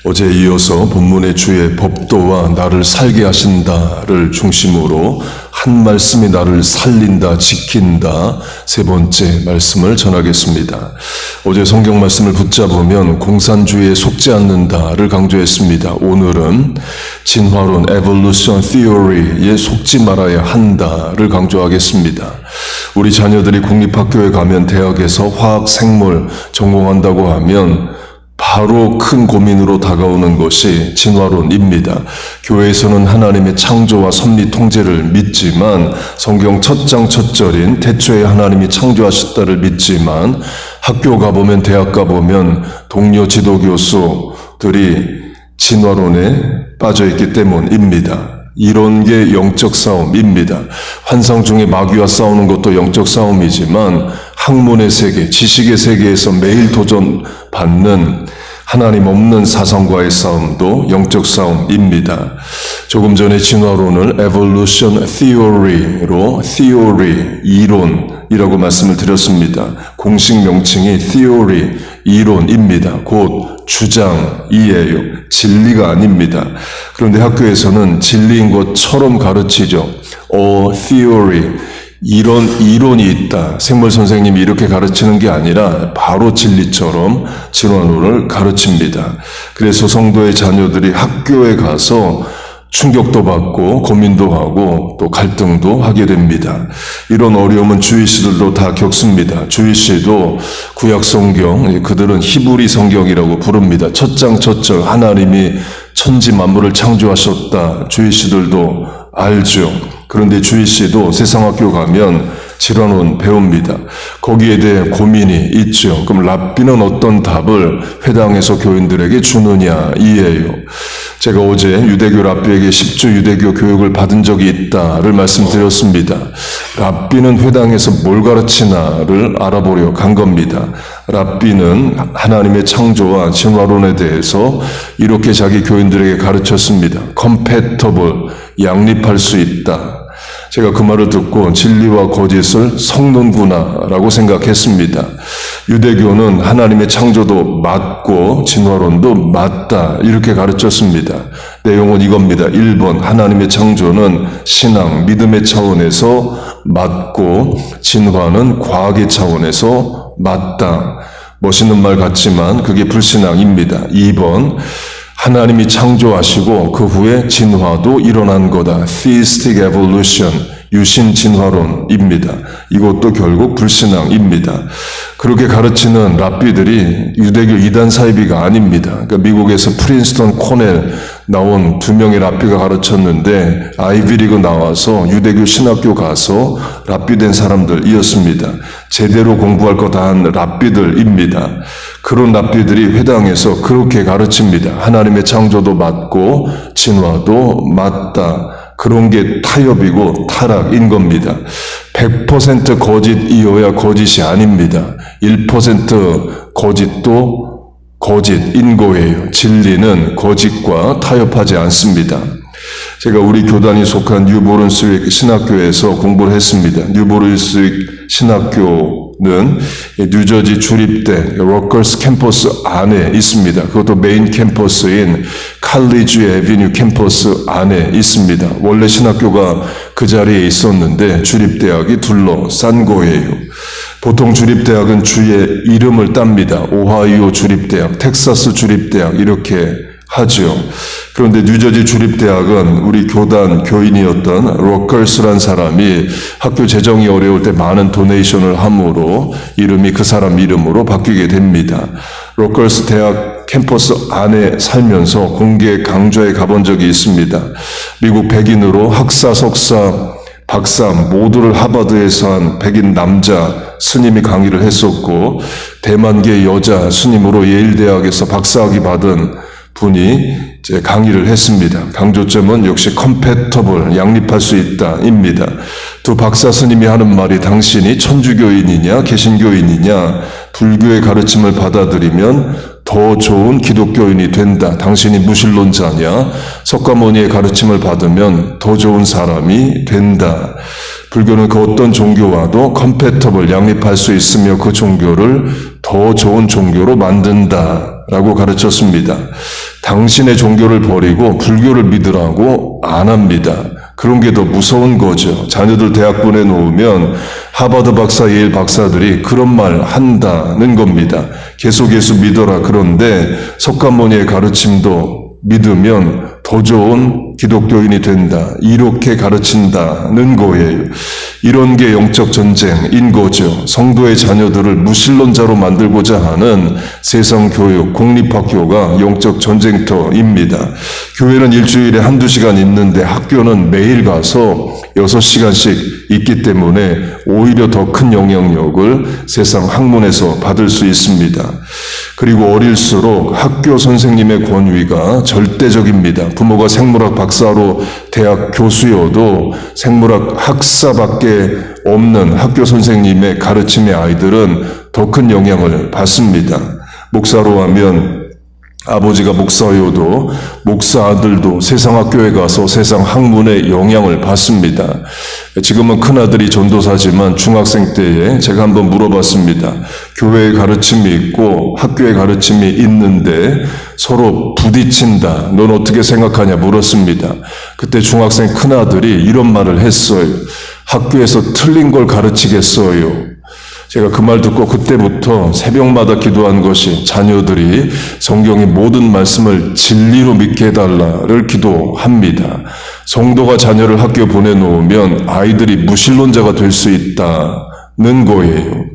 어제에 이어서 본문의 주의 법도와 나를 살게 하신다를 중심으로 한 말씀이 나를 살린다, 지킨다 세 번째 말씀을 전하겠습니다. 어제 성경 말씀을 붙잡으면 공산주의에 속지 않는다를 강조했습니다. 오늘은 진화론 Evolution Theory에 속지 말아야 한다를 강조하겠습니다. 우리 자녀들이 공립학교에 가면 대학에서 화학, 생물 전공한다고 하면 바로 큰 고민으로 다가오는 것이 진화론입니다. 교회에서는 하나님의 창조와 섭리 통제를 믿지만 성경 첫 장 첫 절인 태초에 하나님이 창조하셨다를 믿지만 학교 가보면 대학 가보면 동료 지도교수들이 진화론에 빠져있기 때문입니다. 이런 게 영적 싸움입니다. 환상 중에 마귀와 싸우는 것도 영적 싸움이지만 학문의 세계, 지식의 세계에서 매일 도전받는 하나님 없는 사상과의 싸움도 영적 싸움입니다. 조금 전에 진화론을 Evolution Theory로 Theory, 이론이라고 말씀을 드렸습니다. 공식 명칭이 Theory, 이론입니다. 곧 주장이에요. 진리가 아닙니다. 그런데 학교에서는 진리인 것처럼 가르치죠. Theory, 이론이 있다. 생물 선생님이 이렇게 가르치는 게 아니라 바로 진리처럼 진화론을 가르칩니다. 그래서 성도의 자녀들이 학교에 가서 충격도 받고 고민도 하고 또 갈등도 하게 됩니다. 이런 어려움은 주일시들도 다 겪습니다. 주일시도 구약 성경, 그들은 히브리 성경이라고 부릅니다. 첫 장 첫 절 하나님이 천지 만물을 창조하셨다. 주일시들도 알죠. 그런데 주일시도 세상학교 가면 진화론 배웁니다. 거기에 대해 고민이 있죠. 그럼 랍비는 어떤 답을 회당에서 교인들에게 주느냐 이에요. 제가 어제 유대교 랍비에게 10주 유대교 교육을 받은 적이 있다를 말씀드렸습니다. 랍비는 회당에서 뭘 가르치나를 알아보려 간 겁니다. 랍비는 하나님의 창조와 진화론에 대해서 이렇게 자기 교인들에게 가르쳤습니다. Compatible, 양립할 수 있다. 제가 그 말을 듣고 진리와 거짓을 섞는구나 라고 생각했습니다. 유대교는 하나님의 창조도 맞고 진화론도 맞다 이렇게 가르쳤습니다. 내용은 이겁니다. 1번 하나님의 창조는 신앙, 믿음의 차원에서 맞고 진화는 과학의 차원에서 맞다. 멋있는 말 같지만 그게 불신앙입니다. 2번 하나님이 창조하시고 그 후에 진화도 일어난 거다. Theistic Evolution, 유신 진화론입니다. 이것도 결국 불신앙입니다. 그렇게 가르치는 랍비들이 유대교 이단 사이비가 아닙니다. 그러니까 미국에서 프린스턴, 코넬 나온 2명의 랍비가 가르쳤는데 아이비리그 나와서 유대교 신학교 가서 랍비 된 사람들이었습니다. 제대로 공부할 거 다 한 랍비들입니다. 그런 랍비들이 회당에서 그렇게 가르칩니다. 하나님의 창조도 맞고 진화도 맞다. 그런 게 타협이고 타락인 겁니다. 100% 거짓이어야 거짓이 아닙니다. 1% 거짓도 거짓인 거예요. 진리는 거짓과 타협하지 않습니다. 제가 우리 교단이 속한 뉴보른스윅 신학교에서 공부를 했습니다. 뉴보른스윅 신학교는 뉴저지 주립대 로커스 캠퍼스 안에 있습니다. 그것도 메인 캠퍼스인 칼리지 애비뉴 캠퍼스 안에 있습니다. 원래 신학교가 그 자리에 있었는데 주립대학이 둘러싼 거예요. 보통 주립대학은 주의 이름을 땁니다. 오하이오 주립대학, 텍사스 주립대학 이렇게 하죠. 그런데 뉴저지 주립대학은 우리 교단 교인이었던 로커스란 사람이 학교 재정이 어려울 때 많은 도네이션을 함으로 이름이 그 사람 이름으로 바뀌게 됩니다. 로커스 대학 캠퍼스 안에 살면서 공개 강좌에 가본 적이 있습니다. 미국 백인으로 학사, 석사, 박사 모두를 하버드에서 한 백인 남자 스님이 강의를 했었고 대만계 여자 스님으로 예일대학에서 박사학위 받은 분이 이제 강의를 했습니다. 강조점은 역시 컴패터블, 양립할 수 있다입니다. 두 박사 스님이 하는 말이 당신이 천주교인이냐 개신교인이냐 불교의 가르침을 받아들이면 더 좋은 기독교인이 된다. 당신이 무신론자냐 석가모니의 가르침을 받으면 더 좋은 사람이 된다. 불교는 그 어떤 종교와도 컴패터블, 양립할 수 있으며 그 종교를 더 좋은 종교로 만든다. 라고 가르쳤습니다. 당신의 종교를 버리고 불교를 믿으라고 안 합니다. 그런 게 더 무서운 거죠. 자녀들 대학 보내놓으면 하버드 박사, 예일 박사들이 그런 말 한다는 겁니다. 계속 예수 믿어라. 그런데 석가모니의 가르침도 믿으면 더 좋은 기독교인이 된다. 이렇게 가르친다는 거예요. 이런 게 영적 전쟁인 거죠. 성도의 자녀들을 무신론자로 만들고자 하는 세상 교육, 공립학교가 영적 전쟁터입니다. 교회는 일주일에 한두 시간 있는데 학교는 매일 가서 6시간씩 있기 때문에 오히려 더 큰 영향력을 세상 학문에서 받을 수 있습니다. 그리고 어릴수록 학교 선생님의 권위가 절대적입니다. 부모가 생물학 박사로 대학 교수여도 생물학 학사밖에 없는 학교 선생님의 가르침의 아이들은 더 큰 영향을 받습니다. 목사로 하면 아버지가 목사여도 목사 아들도 세상 학교에 가서 세상 학문의 영향을 받습니다. 지금은 큰아들이 전도사지만 중학생 때에 제가 한번 물어봤습니다. 교회의 가르침이 있고 학교의 가르침이 있는데 서로 부딪힌다. 넌 어떻게 생각하냐 물었습니다. 그때 중학생 큰아들이 이런 말을 했어요. 학교에서 틀린 걸 가르치겠어요. 제가 그 말 듣고 그때부터 새벽마다 기도한 것이 자녀들이 성경의 모든 말씀을 진리로 믿게 해달라를 기도합니다. 성도가 자녀를 학교에 보내놓으면 아이들이 무신론자가 될 수 있다는 거예요.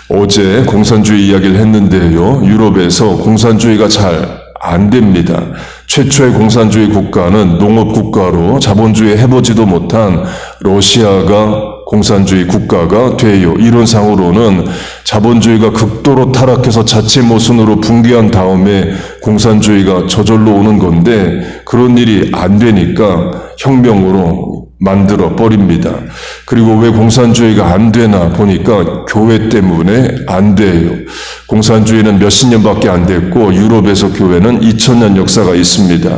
어제 공산주의 이야기를 했는데요. 유럽에서 공산주의가 잘 안 됩니다. 최초의 공산주의 국가는 농업국가로 자본주의 해보지도 못한 러시아가 공산주의 국가가 돼요. 이론상으로는 자본주의가 극도로 타락해서 자체 모순으로 붕괴한 다음에 공산주의가 저절로 오는 건데 그런 일이 안 되니까 혁명으로 만들어 버립니다. 그리고 왜 공산주의가 안 되나 보니까 교회 때문에 안 돼요. 공산주의는 몇십 년밖에 안 됐고 유럽에서 교회는 2000년 역사가 있습니다.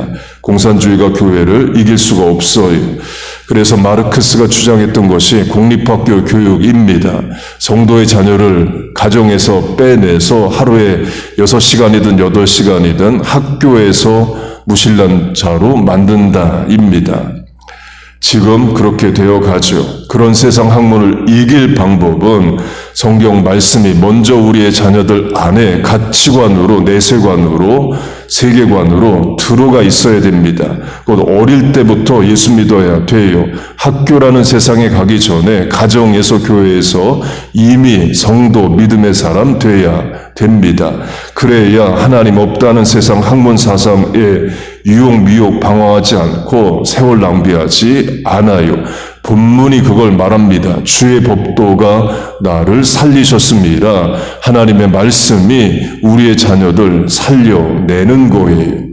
공산주의가 교회를 이길 수가 없어요. 그래서 마르크스가 주장했던 것이 공립학교 교육입니다. 성도의 자녀를 가정에서 빼내서 하루에 6시간이든 8시간이든 학교에서 무신론자로 만든다입니다. 지금 그렇게 되어 가죠. 그런 세상 학문을 이길 방법은 성경 말씀이 먼저 우리의 자녀들 안에 가치관으로, 내세관으로, 세계관으로 들어가 있어야 됩니다. 곧 어릴 때부터 예수 믿어야 돼요. 학교라는 세상에 가기 전에 가정에서, 교회에서 이미 성도, 믿음의 사람 돼야 됩니다. 그래야 하나님 없다는 세상 학문 사상에 유혹, 미혹 방황하지 않고 세월 낭비하지 않아요. 본문이 그걸 말합니다. 주의 법도가 나를 살리셨습니다. 하나님의 말씀이 우리의 자녀들 살려내는 거예요.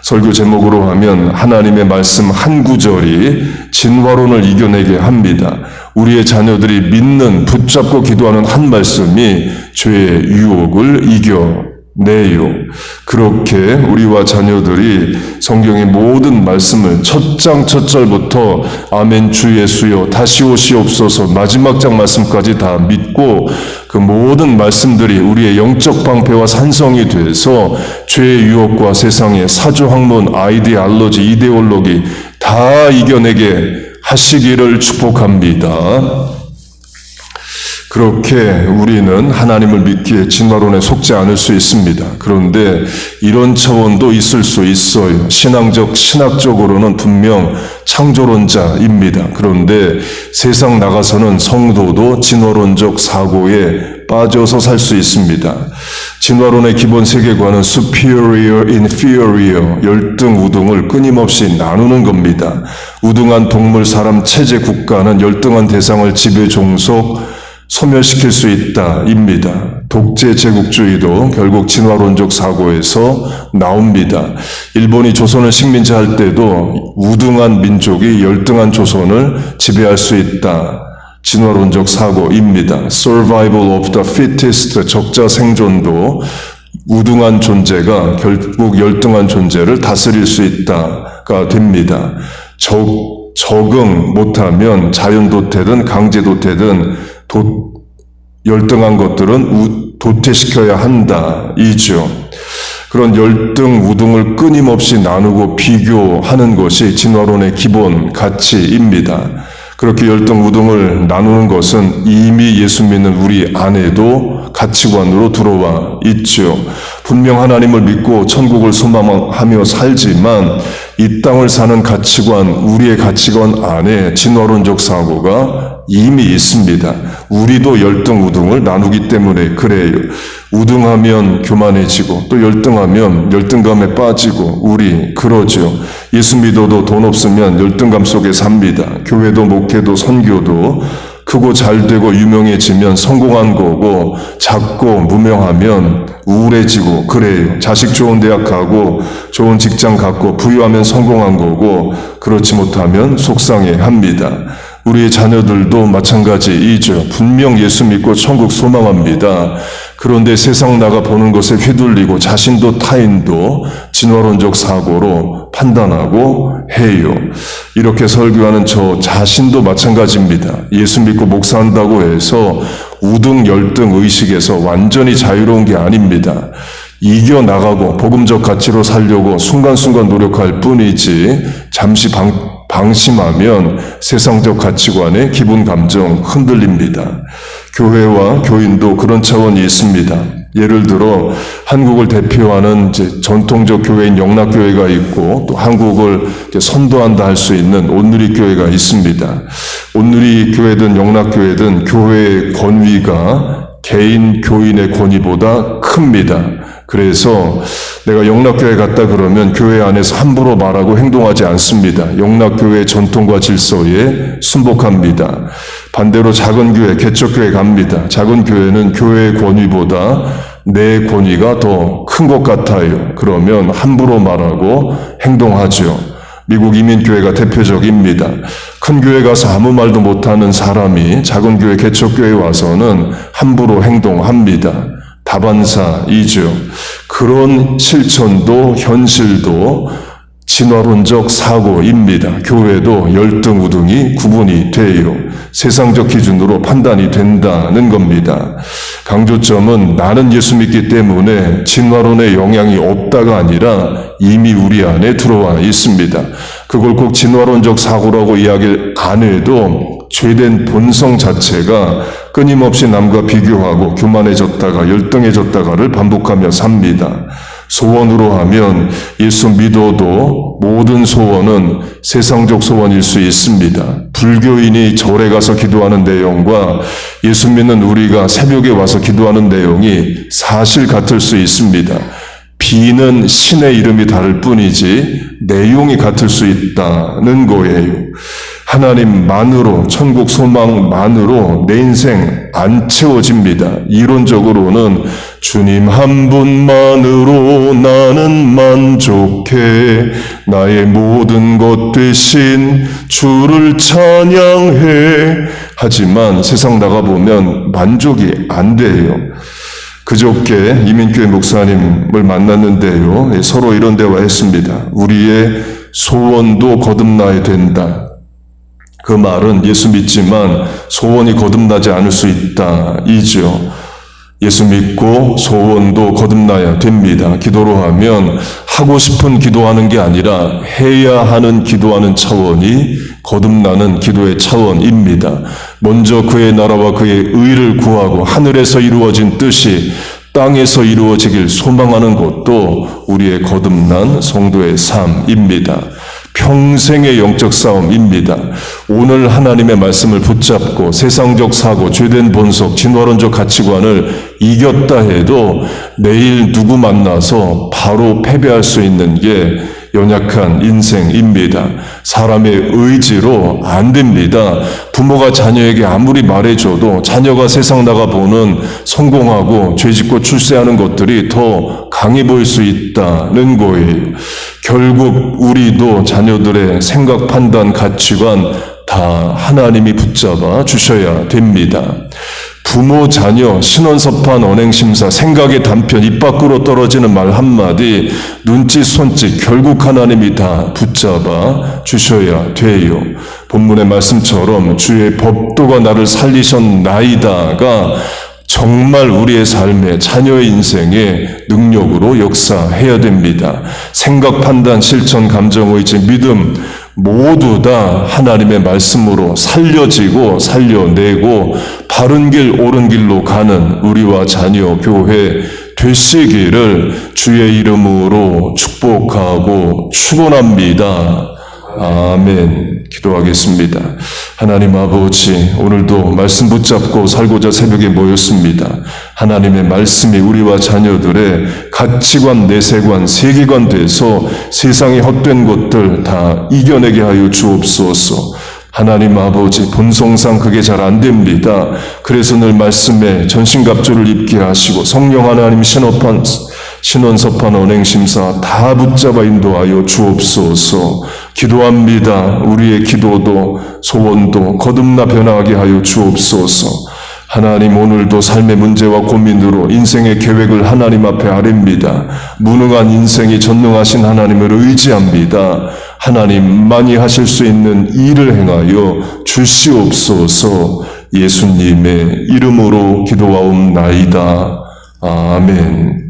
설교 제목으로 하면 하나님의 말씀 한 구절이 진화론을 이겨내게 합니다. 우리의 자녀들이 믿는, 붙잡고 기도하는 한 말씀이 죄의 유혹을 이겨내요. 그렇게 우리와 자녀들이 성경의 모든 말씀을 첫 장 첫 절부터 아멘 주 예수여 다시 오시옵소서 마지막 장 말씀까지 다 믿고 그 모든 말씀들이 우리의 영적 방패와 산성이 돼서 죄의 유혹과 세상의 사조학문, 아이디올로지, 이데올로기 다 이겨내게 하시기를 축복합니다. 그렇게 우리는 하나님을 믿기에 진화론에 속지 않을 수 있습니다. 그런데 이런 차원도 있을 수 있어요. 신학적으로는 분명 창조론자입니다. 그런데 세상 나가서는 성도도 진화론적 사고에 빠져서 살 수 있습니다. 진화론의 기본 세계관은 superior, inferior, 열등, 우등을 끊임없이 나누는 겁니다. 우등한 동물, 사람, 체제, 국가는 열등한 대상을 지배, 종속, 소멸시킬 수 있다입니다. 독재 제국주의도 결국 진화론적 사고에서 나옵니다. 일본이 조선을 식민지 할 때도 우등한 민족이 열등한 조선을 지배할 수 있다. 진화론적 사고입니다. Survival of the fittest, 적자 생존도 우등한 존재가 결국 열등한 존재를 다스릴 수 있다가 됩니다. 적응 못하면 자연도태든 강제도태든 열등한 것들은 도태시켜야 한다. 이죠. 그런 열등, 우등을 끊임없이 나누고 비교하는 것이 진화론의 기본 가치입니다. 그렇게 열등, 우등을 나누는 것은 이미 예수 믿는 우리 안에도 가치관으로 들어와 있죠. 분명 하나님을 믿고 천국을 소망하며 살지만 이 땅을 사는 가치관, 우리의 가치관 안에 진화론적 사고가 이미 있습니다. 우리도 열등, 우등을 나누기 때문에 그래요. 우등하면 교만해지고 또 열등하면 열등감에 빠지고 우리 그러죠. 예수 믿어도 돈 없으면 열등감 속에 삽니다. 교회도 목회도 선교도 크고 잘되고 유명해지면 성공한 거고 작고 무명하면 우울해지고 그래요. 자식 좋은 대학 가고 좋은 직장 갖고 부유하면 성공한 거고 그렇지 못하면 속상해합니다. 우리의 자녀들도 마찬가지이죠. 분명 예수 믿고 천국 소망합니다. 그런데 세상 나가 보는 것에 휘둘리고 자신도 타인도 진화론적 사고로 판단하고 해요. 이렇게 설교하는 저 자신도 마찬가지입니다. 예수 믿고 목사한다고 해서 우등 열등 의식에서 완전히 자유로운 게 아닙니다. 이겨나가고 복음적 가치로 살려고 순간순간 노력할 뿐이지 잠시 방심하면 세상적 가치관의 기본 감정 흔들립니다. 교회와 교인도 그런 차원이 있습니다. 예를 들어 한국을 대표하는 전통적 교회인 영락교회가 있고 또 한국을 선도한다 할 수 있는 온누리교회가 있습니다. 온누리교회든 영락교회든 교회의 권위가 개인 교인의 권위보다 큽니다. 그래서 내가 영락교회 갔다 그러면 교회 안에서 함부로 말하고 행동하지 않습니다. 영락교회의 전통과 질서에 순복합니다. 반대로 작은 교회, 개척교회 갑니다. 작은 교회는 교회의 권위보다 내 권위가 더 큰 것 같아요. 그러면 함부로 말하고 행동하죠. 미국 이민교회가 대표적입니다. 큰 교회 가서 아무 말도 못하는 사람이 작은 교회, 개척교회에 와서는 함부로 행동합니다. 다반사이죠. 그런 실천도 현실도 진화론적 사고입니다. 교회도 열등, 우등이 구분이 돼요. 세상적 기준으로 판단이 된다는 겁니다. 강조점은 나는 예수 믿기 때문에 진화론의 영향이 없다가 아니라 이미 우리 안에 들어와 있습니다. 그걸 꼭 진화론적 사고라고 이야기를 안 해도 죄된 본성 자체가 끊임없이 남과 비교하고 교만해졌다가 열등해졌다가를 반복하며 삽니다. 소원으로 하면 예수 믿어도 모든 소원은 세상적 소원일 수 있습니다. 불교인이 절에 가서 기도하는 내용과 예수 믿는 우리가 새벽에 와서 기도하는 내용이 사실 같을 수 있습니다. 비는 신의 이름이 다를 뿐이지 내용이 같을 수 있다는 거예요. 하나님만으로, 천국 소망만으로 내 인생 안 채워집니다. 이론적으로는 주님 한 분만으로 나는 만족해 나의 모든 것 되신 주를 찬양해. 하지만 세상 나가보면 만족이 안 돼요. 그저께 이민교회 목사님을 만났는데요. 서로 이런 대화했습니다. 우리의 소원도 거듭나야 된다. 그 말은 예수 믿지만 소원이 거듭나지 않을 수 있다 이죠. 예수 믿고 소원도 거듭나야 됩니다. 기도로 하면 하고 싶은 기도하는 게 아니라 해야 하는 기도하는 차원이 거듭나는 기도의 차원입니다. 먼저 그의 나라와 그의 의를 구하고 하늘에서 이루어진 뜻이 땅에서 이루어지길 소망하는 것도 우리의 거듭난 성도의 삶입니다. 평생의 영적 싸움입니다. 오늘 하나님의 말씀을 붙잡고 세상적 사고, 죄된 본속, 진화론적 가치관을 이겼다 해도 내일 누구 만나서 바로 패배할 수 있는 게 연약한 인생입니다. 사람의 의지로 안 됩니다. 부모가 자녀에게 아무리 말해줘도 자녀가 세상 나가보는 성공하고 죄짓고 출세하는 것들이 더 강해 보일 수 있다는 거예요. 결국 우리도 자녀들의 생각, 판단, 가치관 다 하나님이 붙잡아 주셔야 됩니다. 부모, 자녀, 신원섭판, 언행심사, 생각의 단편, 입 밖으로 떨어지는 말 한마디, 눈짓, 손짓, 결국 하나님이 다 붙잡아 주셔야 돼요. 본문의 말씀처럼 주의 법도가 나를 살리셨나이다가 정말 우리의 삶에, 자녀의 인생에 능력으로 역사해야 됩니다. 생각, 판단, 실천, 감정, 의지, 믿음 모두 다 하나님의 말씀으로 살려지고 살려내고 바른 길, 옳은 길로 가는 우리와 자녀, 교회 되시기를 주의 이름으로 축복하고 축원합니다. 아멘. 기도하겠습니다. 하나님 아버지, 오늘도 말씀 붙잡고 살고자 새벽에 모였습니다. 하나님의 말씀이 우리와 자녀들의 가치관, 내세관, 세계관 돼서 세상의 헛된 것들 다 이겨내게 하여 주옵소서. 하나님 아버지, 본성상 그게 잘 안 됩니다. 그래서 늘 말씀에 전신갑주를 입게 하시고 성령 하나님 신원섭한 언행심사 다 붙잡아 인도하여 주옵소서. 기도합니다. 우리의 기도도 소원도 거듭나 변화하게 하여 주옵소서. 하나님, 오늘도 삶의 문제와 고민으로 인생의 계획을 하나님 앞에 아뢰입니다. 무능한 인생이 전능하신 하나님을 의지합니다. 하나님만이 하실 수 있는 일을 행하여 주시옵소서. 예수님의 이름으로 기도하옵나이다. 아멘.